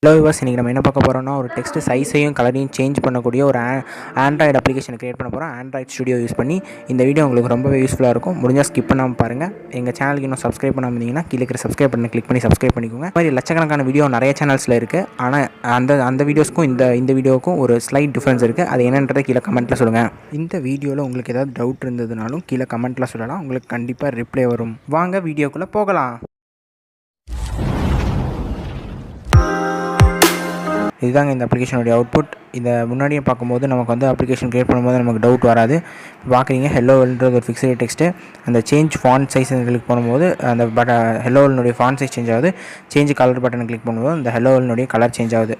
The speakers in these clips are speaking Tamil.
ஹலோ விவாஸ், இன்றைக்கி நம்ம என்ன பார்க்க போகிறோம்னா ஒரு டெக்ஸ்ட் சைஸையும் கலரையும் சேஞ்ச் பண்ணக்கூடிய ஒரு ஆண்ட்ராய்டு அப்ளிகேஷனை க்ரியேட் பண்ண போகிறோம். ஆண்ட்ராய்டு ஸ்டுடியோ யூஸ் பண்ணி இந்த வீடியோ உங்களுக்கு ரொம்பவே யூஸ்ஃபுல்லாக இருக்கும். முடிஞ்சால் ஸ்கிப் பண்ணாமல் பாருங்கள். எங்கள் சேனலுக்கு இன்னும் சப்ஸ்கிரைப் பண்ணாமல் இருந்தீங்கன்னா கீழே இருக்கிற சப்ஸ்கிரைப் பண்ணி கிளிக் பண்ணி சப்ஸ்கிரைப் பண்ணிக்கோங்க. இந்த மாதிரி லட்சக்கணக்கான வீடியோ நிறைய சேனல்ஸில் இருக்குது. ஆனால் அந்த வீடியோஸ்க்கும் இந்த வீடியோவுக்கும் ஒரு ஸ்லைட் டிஃப்ரென்ஸ் இருக்குது. அது என்னன்றதை கீழே கமெண்ட்டில் சொல்லுங்கள். இந்த வீடியோவில் உங்களுக்கு ஏதாவது டவுட் இருந்ததுனாலும் கீழே கமெண்ட்டில் சொல்லலாம். உங்களுக்கு கண்டிப்பாக ரிப்ளை வரும். வாங்க வீடியோக்குள்ளே போகலாம். இதுதாங்க இந்த அப்ளிகேஷனுடைய அவுட்புட். இதை முன்னாடியே பார்க்கும்போது நமக்கு வந்து அப்ளிகேஷன் க்ரியேட் பண்ணும்போது நமக்கு டவுட் வராது. பார்க்குறீங்க ஹெல்லோன்றது ஒரு ஃபிக்ஸ்டு டெக்ஸ்ட்டு. அந்த சேஞ்ச் ஃபாண்ட் சைஸ் கிளிக் பண்ணும்போது அந்த ஹெல்லோனுடைய ஃபாண்ட் சைஸ் சேஞ்ச் ஆகுது. சேஞ்ச் கலர் பட்டனை கிளிக் பண்ணும்போது அந்த ஹெல்லோனுடைய கலர் சேஞ்ச் ஆகுது.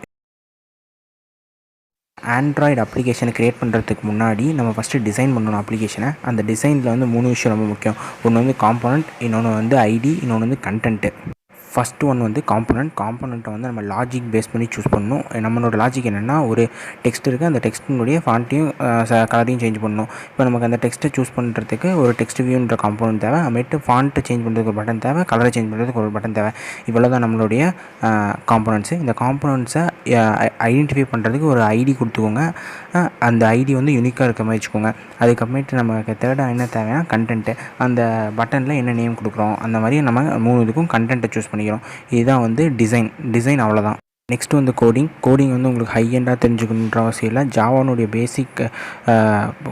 ஆண்ட்ராய்டு அப்ளிகேஷனை க்ரியேட் பண்ணுறதுக்கு முன்னாடி நம்ம ஃபஸ்ட்டு டிசைன் பண்ணணும் அப்ளிகேஷனை. அந்த டிசைனில் வந்து 3 விஷயம் ரொம்ப முக்கியம். ஒன்று வந்து காம்போனண்ட், இன்னொன்று வந்து ஐடி, இன்னொன்று வந்து கண்டென்ட்டு. ஃபஸ்ட்டு ஒன் வந்து காம்போனண்ட்டை வந்து நம்ம லாஜிக் பேஸ் பண்ணி சூஸ் பண்ணணும். நம்மளோட லாஜிக் என்னென்னா, ஒரு டெக்ஸ்ட் இருக்குது, அந்த டெக்ஸ்ட்டினுடைய ஃபாண்ட்டையும் கலரையும் சேஞ்ச் பண்ணணும். இப்போ நமக்கு அந்த டெக்ஸ்ட்டை சூஸ் பண்ணுறதுக்கு ஒரு டெக்ஸ்ட் வியூன்ற காம்போனண்ட் தேவை. அப்புறமேட்டு ஃபாண்ட்டை சேஞ்ச் பண்ணுறதுக்கு ஒரு பட்டன் தேவை, கலரை சேஞ்ச் பண்ணுறதுக்கு ஒரு பட்டன் தேவை. இவ்வளோ தான் நம்மளுடைய காம்போனண்ட்ஸு. இந்த காம்போனண்ட்ஸை ஐடென்டிஃபை பண்ணுறதுக்கு ஒரு ஐடி கொடுத்துக்கோங்க. அந்த ஐடி வந்து யூனிக்காக இருக்க மாதிரி வச்சுக்கோங்க. அதுக்கப்புறமேட்டு நமக்கு தேர்டாக என்ன தேவைன்னா கண்டென்ட்டு. அந்த பட்டனில் என்ன நேம் கொடுக்குறோம், அந்த மாதிரி நம்ம 3 இதுக்கும் கண்டென்ட்டை சூஸ் பண்ணிக்கிறோம். இதுதான் வந்து டிசைன் அவ்வளோதான். நெக்ஸ்ட்டு வந்து கோடிங் வந்து உங்களுக்கு ஹை எண்டாக தெரிஞ்சுக்கணுன்ற அவசியம் இல்லை. ஜாவானுடைய பேசிக்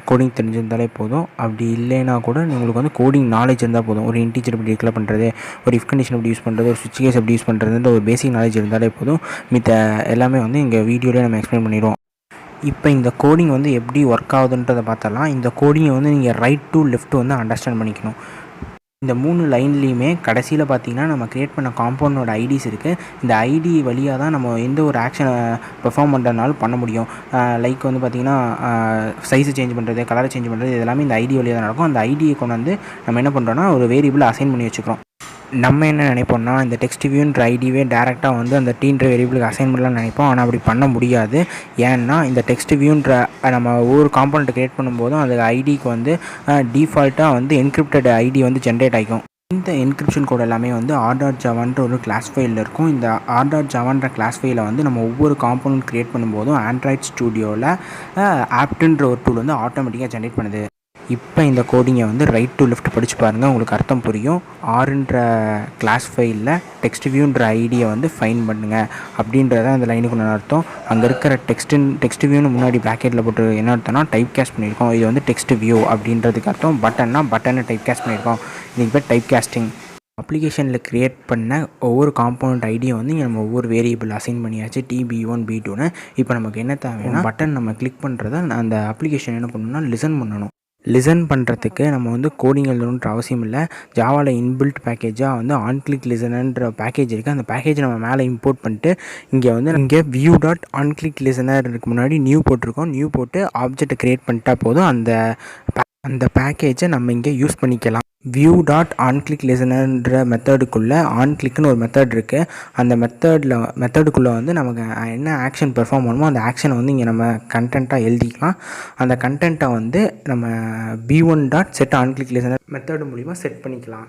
கோடிங் தெரிஞ்சிருந்தாலே போதும். அப்படி இல்லைன்னா கூட உங்களுக்கு வந்து கோடிங் நாலேஜ் இருந்தால் போதும். ஒரு இன்டீஜர் எப்படி டிக்ளேர் பண்ணுறது, ஒரு இஃப் கண்டிஷன் எப்படி யூஸ் பண்ணுறது, ஒரு ஸ்விட்ச் கேஸ் எப்படி யூஸ் பண்ணுறதுன்ற ஒரு பேசிக் நாலேஜ் இருந்தாலே போதும். மித்த எல்லாமே வந்து இங்கே வீடியோலேயே நம்ம எக்ஸ்பிளைன் பண்ணிடுவோம். இப்போ இந்த கோடிங் வந்து எப்படி ஒர்க் ஆகுதுன்றதை பார்த்தலாம். இந்த கோடிங்கை வந்து நீங்கள் ரைட் டு லெஃப்ட் வந்து அண்டர்ஸ்டாண்ட் பண்ணிக்கணும். இந்த 3 லைன்லேயுமே கடைசியில் பார்த்தீங்கன்னா நம்ம க்ரியேட் பண்ண காம்பவுண்டோட ஐடிஸ் இருக்குது. இந்த ஐடி வழியாக தான் நம்ம எந்த ஒரு ஆக்ஷனை பெர்ஃபார்ம் பண்ணுறதுனாலும் பண்ண முடியும். லைக் வந்து பார்த்திங்கன்னா சைஸை சேஞ்ச் பண்ணுறது, கலரை சேஞ்ச் பண்ணுறது, இது எல்லாமே இந்த ஐடி வழியாக தான் நடக்கும். அந்த ஐடியை கொண்டு வந்து நம்ம என்ன பண்ணுறோன்னா ஒரு வேரியபிள் அசைன் பண்ணி வச்சுக்கிறோம். நம்ம என்ன நினைப்போம்னா, இந்த டெக்ஸ்ட் வியூன்ற ஐடியே டேரெக்டாக வந்து அந்த டீன்ற வேரியபிளுக்கு அசைன் பண்ணலாம்னு நினைப்போம். ஆனால் அப்படி பண்ண முடியாது. ஏன்னா இந்த டெக்ஸ்ட் வியூன்ற நம்ம ஒவ்வொரு காம்பவுண்ட் க்ரியேட் பண்ணும்போதும் அந்த ஐடிக்கு வந்து டிஃபால்ட்டாக வந்து என்கிரிப்டட் ஐடி வந்து ஜென்ரேட் ஆகிக்கும். இந்த என்கிரிப்ஷன் கோட் எல்லாமே வந்து r.javaன்ற ஒரு கிளாஸ் ஃபைலில் இருக்கும். இந்த r.javaன்ற கிளாஸ் ஃபைலை வந்து நம்ம ஒவ்வொரு காம்பவுண்ட் க்ரியேட் பண்ணும்போதும் ஆண்ட்ராய்ட் ஸ்டுடியோவில் ஆப்ட்ன்ற ஒரு டூல் வந்து ஆட்டோமேட்டிக்காக ஜென்ரேட் பண்ணுது. இப்போ இந்த கோடிங்கை வந்து ரைட் டு லெஃப்ட் படித்து பாருங்கள், உங்களுக்கு அர்த்தம் புரியும். ஆறுன்ற கிளாஸ் ஃபைலில் டெக்ஸ்ட் வியூன்ற ஐடியை வந்து ஃபைன் பண்ணுங்கள் அப்படின்றத அந்த லைனுக்கு அர்த்தம். அங்கே இருக்கிற டெக்ஸ்ட் வியூன்னு முன்னாடி ப்ராக்கெட்டில் போட்டு என்ன அர்த்தம்னா டைப் கேஸ்ட் பண்ணியிருக்கோம். இது வந்து டெக்ஸ்ட் வியூ அப்படின்றதுக்கு அர்த்தம். பட்டனை டைப் கேஸ்ட் பண்ணியிருக்கோம். இதுக்கு பேர் டைப் கேஸ்டிங். அப்ளிகேஷனில் க்ரியேட் பண்ண ஒவ்வொரு காம்பவுண்ட் ஐடியும் வந்து நம்ம ஒவ்வொரு வேரியபிள் அசைன் பண்ணியாச்சு, TB1 B2ன்னு. இப்போ நமக்கு என்ன தேவைன்னா பட்டன் நம்ம கிளிக் பண்ணுறத அந்த அப்ளிகேஷன் என்ன பண்ணணும்னா லிசன் பண்ணுறதுக்கு நம்ம வந்து கோடிங் எழுதணுன்ற அவசியம் இல்லை. ஜாவாவில் இன்பில்ட் பேக்கேஜாக வந்து ஆன் கிளிக் லிசனர்ன்ற பேக்கேஜ் இருக்குது. அந்த பேக்கேஜை நம்ம மேலே இம்போர்ட் பண்ணிட்டு இங்கே வியூ டாட் ஆன் கிளிக் லிசனருக்கு முன்னாடி நியூ போட்டிருக்கோம். நியூ போட்டு ஆப்ஜெக்டை க்ரியேட் பண்ணிட்டா போதும். அந்த பேக்கேஜை நம்ம இங்கே யூஸ் பண்ணிக்கலாம். வியூ டாட் ஆன் கிளிக் லிசனர்ன்ற மெத்தடுக்குள்ளே ஆன் கிளிக்னு ஒரு மெத்தட் இருக்குது. அந்த மெத்தடுக்குள்ளே வந்து நமக்கு என்ன ஆக்ஷன் பெர்ஃபார்ம் பண்ணுமோ அந்த ஆக்ஷனை வந்து இங்கே நம்ம கண்டென்ட்டாக எழுதிக்கலாம். அந்த கண்டென்ட்டை வந்து நம்ம B1 dot set on click listener method மூலிமா செட் பண்ணிக்கலாம்.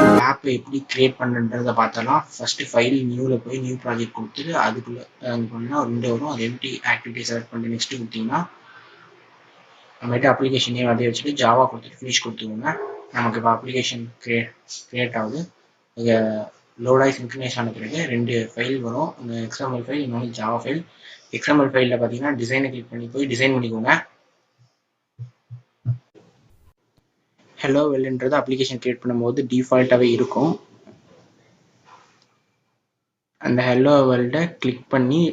இந்த ஆப்பை எப்படி க்ரியேட் பண்ணுறதை பார்த்தலாம். ஃபஸ்ட்டு ஃபைல் நியூவில் போய் நியூ ப்ராஜெக்ட் கொடுத்துட்டு அதுக்குள்ளே பண்ணிங்கன்னா ஒரு விண்டோ வரும். அது எம்டி ஆக்டிவிட்டி செலக்ட் பண்ணி நெக்ஸ்ட்டு கொடுத்தீங்கன்னா நம்மகிட்ட அப்ளிகேஷன் நேம் அதே வச்சுட்டு ஜாவா கொடுத்துட்டு ஃபினிஷ் கொடுத்துக்கோங்க. நமக்கு இப்போ அப்ளிகேஷன் க்ரியேட் ஆகுது. இங்கே லோடாகி சிங்க்ரனைஸ் ஆன பிறகு 2 ஃபைல் வரும். ஒன்று XML ஃபைல், இன்னொன்று ஜாவா ஃபைல். XML ஃபைலில் பார்த்தீங்கன்னா டிசைனை கிளிக் பண்ணி போய் டிசைன் பண்ணிக்கோங்க. ஹலோ வெல்ன்றது அப்ளிகேஷன் க்ரியேட் பண்ணும்போது டிஃபால்ட்டாகவே இருக்கும். அந்த ஹலோ வேர்ல்டை கிளிக் பண்ணி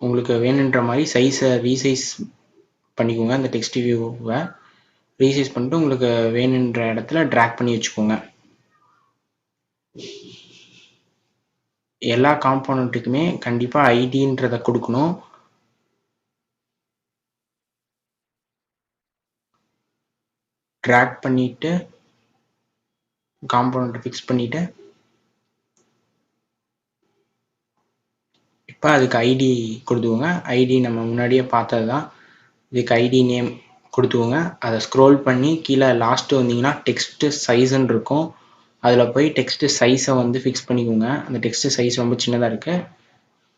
உங்களுக்கு வேணுன்ற மாதிரி சைஸை ரீசைஸ் பண்ணிக்கோங்க. அந்த டெக்ஸ்ட் வியூவை ரீசைஸ் பண்ணிட்டு உங்களுக்கு வேணுன்ற இடத்துல ட்ராக் பண்ணி வச்சுக்கோங்க. எல்லா காம்போனண்ட்டுக்குமே கண்டிப்பாக ஐடின்றதை கொடுக்கணும். ட்ராக் பண்ணிவிட்டு காம்போனண்ட்டை ஃபிக்ஸ் பண்ணிவிட்டு இப்போ அதுக்கு ஐடி கொடுத்துக்கோங்க. ஐடி நம்ம முன்னாடியே பார்த்தது தான். இதுக்கு ஐடி நேம் கொடுத்துக்கோங்க. அதை ஸ்க்ரோல் பண்ணி கீழே லாஸ்ட்டு வந்தீங்கன்னா டெக்ஸ்ட்டு சைஸுன்னு இருக்கும். அதில் போய் டெக்ஸ்ட்டு சைஸை வந்து ஃபிக்ஸ் பண்ணிக்கோங்க. அந்த டெக்ஸ்ட்டு சைஸ் ரொம்ப சின்னதாக இருக்குது.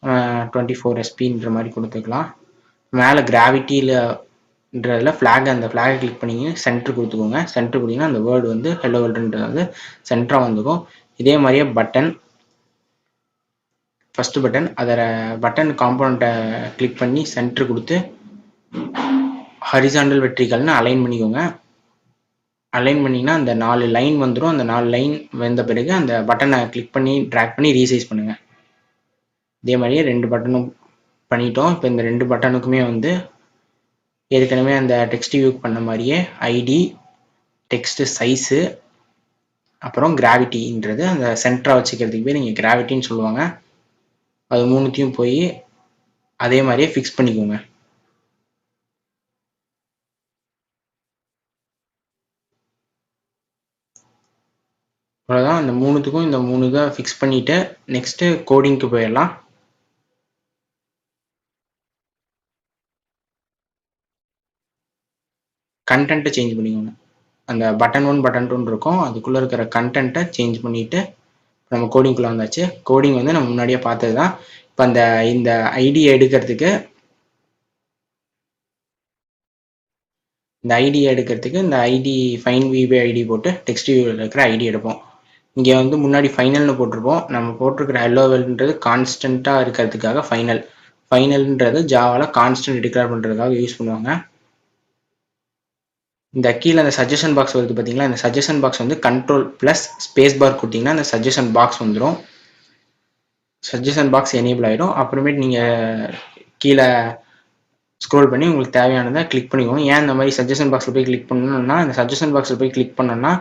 24 SPன்ற மாதிரி கொடுத்துக்கலாம். மேலே கிராவிட்டியில்ன்றதுல அந்த ஃப்ளாகை கிளிக் பண்ணிங்க சென்டர் கொடுத்துக்கோங்க. சென்டர் கொடுத்தீங்கன்னா அந்த வேர்டு வந்து ஹலோ வேர்ல்டுன்றது வந்து சென்டராக வந்துக்கும். இதே மாதிரியே பட்டன் ஃபஸ்ட்டு பட்டன் அதில் பட்டன் காம்பனண்ட்டை கிளிக் பண்ணி சென்டர் கொடுத்து ஹரிசாண்டல் வெர்டிகல்னு அலைன் பண்ணிக்கோங்க. அலைன் பண்ணிங்கன்னா அந்த 4 லைன் வந்துடும். அந்த 4 லைன் வந்த பிறகு அந்த பட்டனை கிளிக் பண்ணி ட்ராக் பண்ணி ரீசைஸ் பண்ணுங்கள். இதே மாதிரியே 2 பட்டனும் பண்ணிட்டோம். இப்போ இந்த 2 பட்டனுக்குமே வந்து ஏற்கனவே அந்த டெக்ஸ்ட் வியூ பண்ண மாதிரியே ஐடி, டெக்ஸ்ட் சைஸு, அப்புறம் கிராவிட்டின்றது அந்த சென்டராக வச்சுக்கிறதுக்கு பேர் நீங்கள் கிராவிட்டின்னு சொல்லுவாங்க. அது மூணுத்தையும் போய் அதே மாதிரியே ஃபிக்ஸ் பண்ணிக்கோங்க. அவ்வளோதான். இந்த மூணுத்துக்கும் இந்த 3 இதை ஃபிக்ஸ் பண்ணிவிட்டு நெக்ஸ்ட்டு கோடிங்க்கு போயிடலாம். கண்டென்ட்டை சேஞ்ச் பண்ணிக்கோங்க. அந்த பட்டன் 1 பட்டன் 2 இருக்கும், அதுக்குள்ளே இருக்கிற கண்டென்ட்டை சேஞ்ச் பண்ணிவிட்டு நம்ம கோடிங்குள்ளே வந்தாச்சு. கோடிங் வந்து நம்ம முன்னாடியே பார்த்தது தான். இப்போ இந்த ஐடியை எடுக்கிறதுக்கு இந்த ஐடி ஃபைன் விபி ஐடி போட்டு டெக்ஸ்ட் வியூவில் இருக்கிற ஐடி எடுப்போம். இங்கே வந்து முன்னாடி ஃபைனல்னு போட்டிருப்போம். நம்ம போட்டிருக்கிற ஹலோ வேர்ல்டுன்றது கான்ஸ்டண்ட்டாக இருக்கிறதுக்காக ஃபைனல்ன்றது ஜாவாவில் கான்ஸ்டன்ட் டிக்ளேர் பண்ணுறதுக்காக யூஸ் பண்ணுவாங்க. இந்த கீழே அந்த சஜஷன் பாக்ஸ் வருது பார்த்தீங்களா, இந்த சஜஷன் பாக்ஸ் வந்து கண்ட்ரோல் ப்ளஸ் ஸ்பேஸ் பார் கொடுத்தீங்கன்னா அந்த சஜஷன் பாக்ஸ் வந்துடும். சஜஷன் பாக்ஸ் எனேபிள் ஆகிடும். அப்புறமேட்டு நீங்கள் கீழே ஸ்க்ரோல் பண்ணி உங்களுக்கு தேவையானதை கிளிக் பண்ணிக்கோங்க. ஏன் இந்த மாதிரி சஜஷன் பாக்ஸில் போய் கிளிக் பண்ணணும்னா, இந்த சஜஷன் பாக்ஸில் போய் கிளிக் பண்ணோம்னா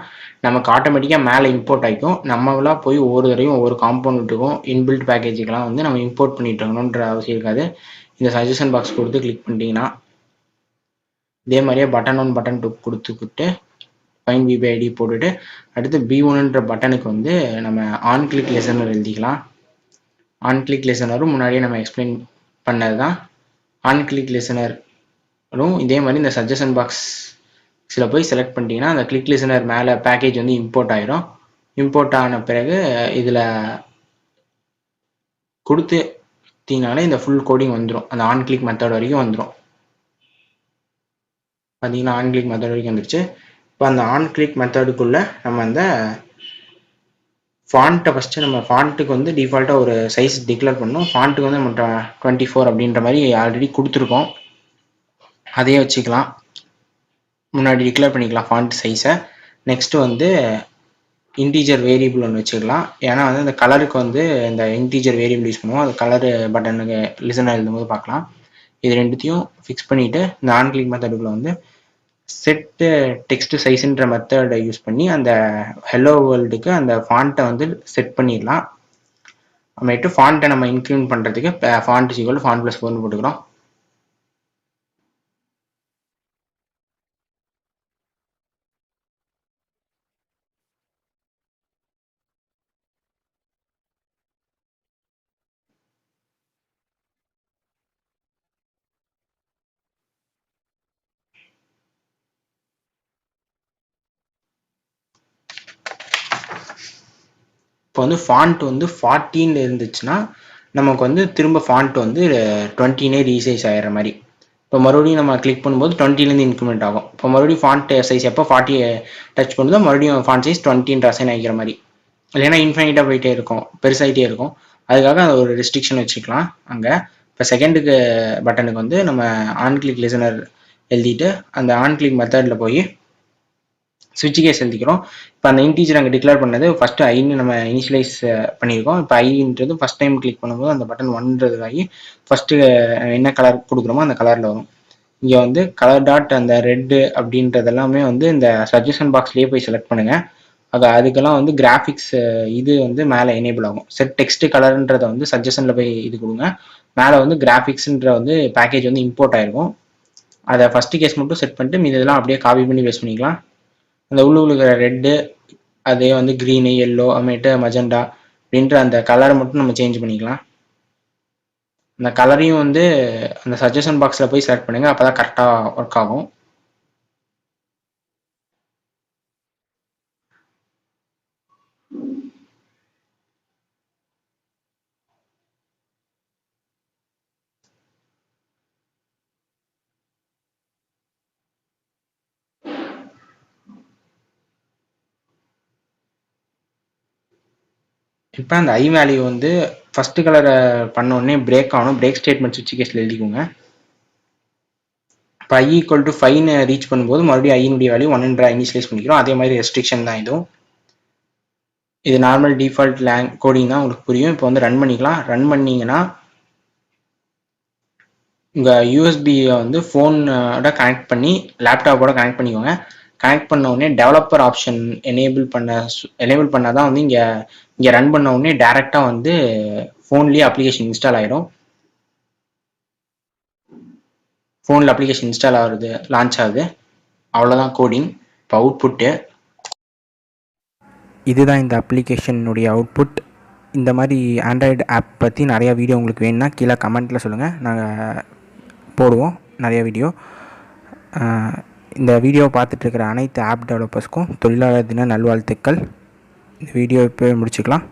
நமக்கு ஆட்டோமேட்டிக்காக மேலே இம்போர்ட் ஆகிக்கும். நம்மளாம் போய் ஒவ்வொரு தடவையும் ஒவ்வொரு காம்பவுண்ட்டுக்கும் இன்பில்ட் பேக்கேஜுக்கெல்லாம் வந்து நம்ம இம்போர்ட் பண்ணிட்டு இருக்கணுன்ற அவசியம் இருக்காது. இந்த சஜஷன் பாக்ஸ் கொடுத்து கிளிக் பண்ணிட்டீங்கன்னா இதே மாதிரியே பட்டன் 1 பட்டன் 2 கொடுத்துக்கிட்டு ஃபைன் விபி ஐடி போட்டுட்டு அடுத்து B1ன்ற பட்டனுக்கு வந்து நம்ம ஆன் கிளிக் லிசனர் எழுதிக்கலாம். ஆன் கிளிக் லிசனரும் முன்னாடியே நம்ம எக்ஸ்பிளைன் பண்ணது தான். ஆன் கிளிக் லிசனரும் இதே மாதிரி இந்த சஜஷன் பாக்ஸில் போய் செலக்ட் பண்ணிட்டீங்கன்னா அந்த கிளிக் லிசனர் மேலே பேக்கேஜ் வந்து இம்போர்ட் ஆகிடும். இம்போர்ட் ஆன பிறகு இதில் கொடுத்தீங்கனாலே இந்த ஃபுல் கோடிங் வந்துடும். அந்த ஆன் கிளிக் மெத்தட் வரைக்கும் வந்துடும். பார்த்தீங்கன்னா ஆன் கிளிக் மெத்தட் வரைக்கும் வந்துடுச்சு. இப்போ அந்த ஆன் கிளிக் மெத்தடுக்குள்ளே நம்ம அந்த ஃபாண்ட்டை ஃபஸ்ட்டு நம்ம ஃபாண்ட்டுக்கு வந்து டிஃபால்ட்டாக ஒரு சைஸ் டிக்ளேர் பண்ணணும். ஃபாண்ட்டுக்கு வந்து நம்ம 24 அப்படின்ற மாதிரி ஆல்ரெடி கொடுத்துருக்கோம். அதையே வச்சுக்கலாம். முன்னாடி டிக்ளேர் பண்ணிக்கலாம் ஃபாண்ட் சைஸை. நெக்ஸ்ட்டு வந்து இன்டீஜர் வேரியபிள் ஒன்று வச்சுக்கலாம். ஏன்னா வந்து இந்த கலருக்கு வந்து இந்த இன்டீஜர் வேரியபிள் யூஸ் பண்ணுவோம். அது கலரு பட்டனுக்கு லிசனாக எழுதும்போது பார்க்கலாம். இது ரெண்டுத்தையும் ஃபிக்ஸ் பண்ணிவிட்டு இந்த ஆன் கிளிக் மெத்தடுக்குள்ள வந்து செட்டு டெக்ஸ்ட் சைஸ்ன்ற மெத்தடை யூஸ் பண்ணி அந்த ஹலோ வேர்ல்டுக்கு அந்த ஃபாண்ட்டை வந்து செட் பண்ணிடலாம். அப்புறமேட்டு ஃபாண்ட்டை நம்ம இன்க்ளூட் பண்ணுறதுக்கு ஃபாண்ட் ஈக்குவல் ஃபாண்ட் ப்ளஸ் 4 போட்டுக்கிறோம். இப்போ வந்து ஃபாண்ட் வந்து 14 இருந்துச்சுன்னா நமக்கு வந்து திரும்ப ஃபாண்ட் வந்து 20 ரீசைஸ் ஆகிற மாதிரி. இப்போ மறுபடியும் நம்ம கிளிக் பண்ணும்போது 20லேருந்து இன்க்ரிமெண்ட் ஆகும். இப்போ மறுபடியும் ஃபாண்ட் சைஸ் எப்போ 40 டச் பண்ணுதோ மறுபடியும் ஃபாண்ட் சைஸ் 20 அசைன் ஆகிக்கிற மாதிரி. இல்லைன்னா இன்ஃபைனிட்டாக போயிட்டே இருக்கும், பெருசாகிட்டே இருக்கும். அதுக்காக அந்த ஒரு ரெஸ்ட்ரிக்ஷன் வச்சுக்கலாம் அங்கே. இப்போ செகண்டுக்கு பட்டனுக்கு வந்து நம்ம ஆன் கிளிக் லிசனர் எழுதிட்டு அந்த ஆன் கிளிக் மெத்தடில் போய் ஸ்விட்ச் கேஸ் எழுதிக்கிறோம். இப்போ அந்த இன்டீஜர் அங்கே டிக்ளேர் பண்ணது ஃபஸ்ட்டு ஐன்னு நம்ம இனிஷியலைஸ் பண்ணியிருக்கோம். இப்போ ஐன்றது ஃபஸ்ட் டைம் கிளிக் பண்ணும்போது அந்த பட்டன் 1ன்றதுக்காகி ஃபஸ்ட்டு என்ன கலர் கொடுக்குறோமோ அந்த கலரில் வரும். இங்கே வந்து கலர் டாட் அந்த ரெட்டு அப்படின்றது எல்லாமே வந்து இந்த சஜஷன் பாக்ஸ்லேயே போய் செலக்ட் பண்ணுங்கள். அதுக்கெல்லாம் வந்து கிராஃபிக்ஸ் இது வந்து மேலே எனேபிள் ஆகும். செட் டெக்ஸ்ட் கலர்ன்றதை வந்து சஜஷனில் போய் இது கொடுங்க. மேலே வந்து கிராஃபிக்ஸ்ன்ற வந்து பேக்கேஜ் வந்து இம்போர்ட் ஆகிருக்கும். அதை ஃபஸ்ட்டு கேஸ் மட்டும் செட் பண்ணிட்டு மீது இதெல்லாம் அப்படியே காப்பி பண்ணி பேஸ்ட் பண்ணிக்கலாம். அந்த உள்ளுக்குள்ள ரெட்டு அதே வந்து க்ரீனு, எல்லோ, அப்புறமேட்டு மஜெண்டா அப்படின்ற அந்த கலரை மட்டும் நம்ம சேஞ்ச் பண்ணிக்கலாம். அந்த கலரையும் வந்து அந்த சஜஷன் பாக்ஸில் போய் செலக்ட் பண்ணுங்கள். அப்போ தான் கரெக்டாக ஒர்க் ஆகும். இப்போ அந்த ஐ வேல்யூ வந்து ஃபஸ்ட்டு கலரை பண்ணோடனே பிரேக் ஆகணும். பிரேக் ஸ்டேட்மெண்ட் சுவிட்ச் கேஸில் எழுதிக்கோங்க. இப்போ ஐ ஈக்குவல் டு 5ன்னு ரீச் பண்ணும்போது மறுபடியும் ஐனுடைய வேல்யூ 1 இனிஷியலைஸ் பண்ணிக்கிறோம். அதே மாதிரி ரெஸ்ட்ரிக்ஷன் தான் இதுவும். இது நார்மல் டிஃபால்ட் கோடிங் தான், உங்களுக்கு புரியும். இப்போ வந்து ரன் பண்ணிக்கலாம். ரன் பண்ணிங்கன்னா உங்கள் யூஎஸ்பியை வந்து ஃபோனோட கனெக்ட் பண்ணி லேப்டாப்போட கனெக்ட் பண்ணிக்கோங்க. கனெக்ட் பண்ண உடனே டெவலப்பர் ஆப்ஷன் எனேபிள் பண்ணால் தான் வந்து இங்கே ரன் பண்ண உடனே டேரெக்டாக வந்து ஃபோன்லேயே அப்ளிகேஷன் இன்ஸ்டால் ஆகிடும். ஃபோனில் அப்ளிகேஷன் இன்ஸ்டால் ஆகுது, லான்ச் ஆகுது. அவ்வளோதான் கோடிங். இப்போ அவுட்புட்டு இதுதான் இந்த அப்ளிகேஷனுடைய அவுட்புட். இந்த மாதிரி ஆண்ட்ராய்டு ஆப் பற்றி நிறையா வீடியோ உங்களுக்கு வேணும்னா கீழே கமெண்ட்டில் சொல்லுங்கள், நாங்கள் போடுவோம் நிறைய வீடியோ. இந்த வீடியோவை பார்த்துட்ருக்கிற அனைத்து ஆப் டெவலப்பர்ஸ்க்கும் தொழிலாளர் தின நல்வாழ்த்துக்கள். இந்த வீடியோ இப்போ முடிச்சுக்கலாம்.